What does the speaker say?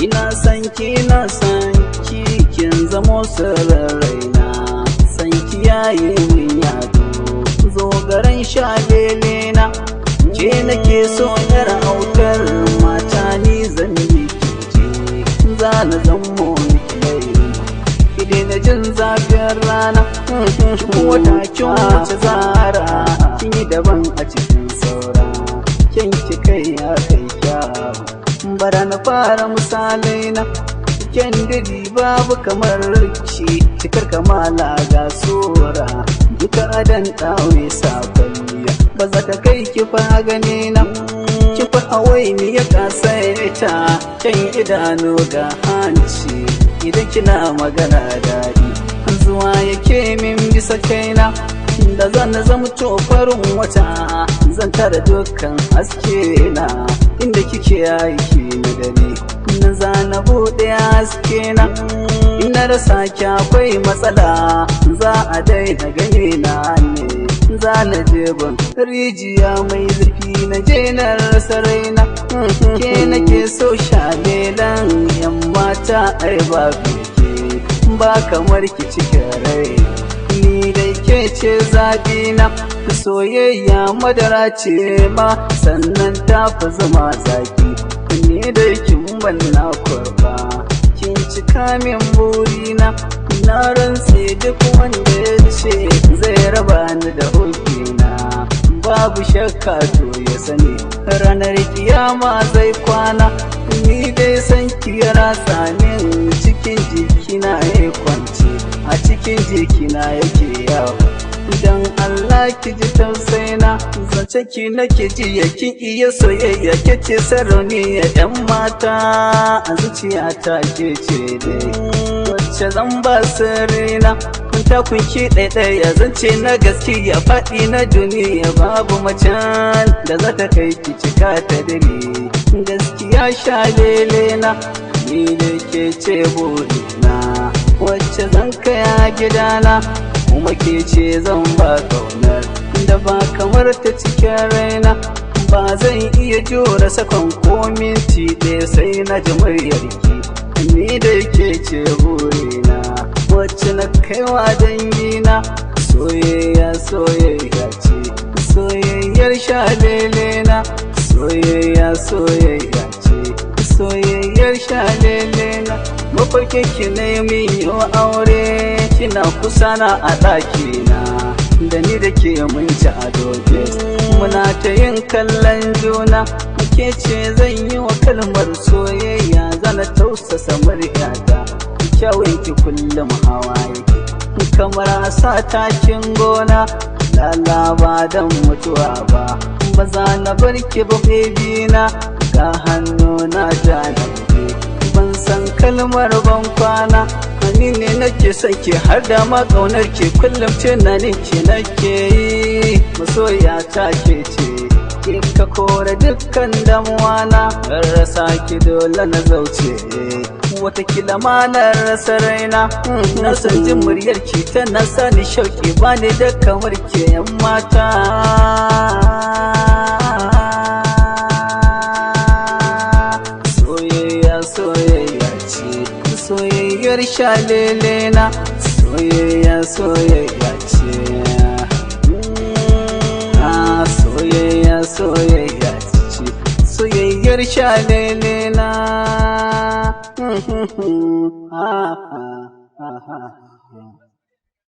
Ina san ki kin zamo sirrin raina, san ki yayi min yado zo garin shalele na, ke nake so yar autar mata ni zan yi kice za na zamo miki lairi ki daina jin zafin rana ki wata kin wuce zara kin yi daban a cikin saura kin ki kai ya kai kyawu bara na fara misalai na ken dadi babu kamar ki cikar kamala ga sura duka adan dawe sakwalliya ba za ta kai ki fa gane na ki fa awaini ya kasaita ken idanu ga hanci idan kina magana dadi zuwa yake min bisa kaina da zan zamto farin wata zan tara dukkan haske na inda kike aiki na dare na zana bude haske na ina rasa ki akwai matsala za a daina gane na ne za na je ban rijiya mai zurfi na je na rasa raina ke nake so shalelan yan mata ai ba ba kamar ki cikin rai ni dai ke ce zaɓina soyayya madara ce ma sannan ta fi zama zaki ni dai kin banna kurba kin cika min burina na rantse duk wanda ya ce zai raba ni da hukina babu shakka to ya sani ranar kiyama zai kwana ni dai san ki rasa min cikin jikina ya kwance a cikin jikina yake yawo idan Allah ki ji tausaina zance ki nake ji yakin iya soyayya kece sarauniya yan mata a zuciyata ke ce dai wacce zan ba sirrina kun ta kun ki ɗaiɗaya zance na gaskiya faɗi na duniya babu macen da za ta kai ki cika ta dare gaskiya shalele na ni da ke ce burina wacce zan kaya gidana kuma ke ce zan ba kaunar da ba kamar ta cikin raina ba zan iya jura sakon ko minti ɗaya sai na ji muryarki ni da ke ce burina wacce na kaiwa dangina soyayya soyayya ce soyayyar shalele na soyayya soyayya ce soyayyar shalele na mafarkin ki na min yi aure kina kusa na a ɗakina da ni da ke mun ci a doge muna ta yin kallon juna ke ce zan yi wa kalmar soyayya zana tausasa muryata kyawun ki kullum hawa yake kamar a sa takin gona lalaba don mutuwa ba ba za na bar ki ba baby na ga hannu na ja na ban san kalmar ban kwana ni ne nake son ki har da ma kaunar ki kullum tunanin ki nake yi masoya ta ke ce ki ka kore dukkan damuwa na rasa ki dole na zauce watakila ma na rasa raina na san jin muryar ki tana sani shauki bani da kamar ke yan mata soyayyar shalele na soyayya soyayya ce soyayya soyayya ce soyayyar shalele na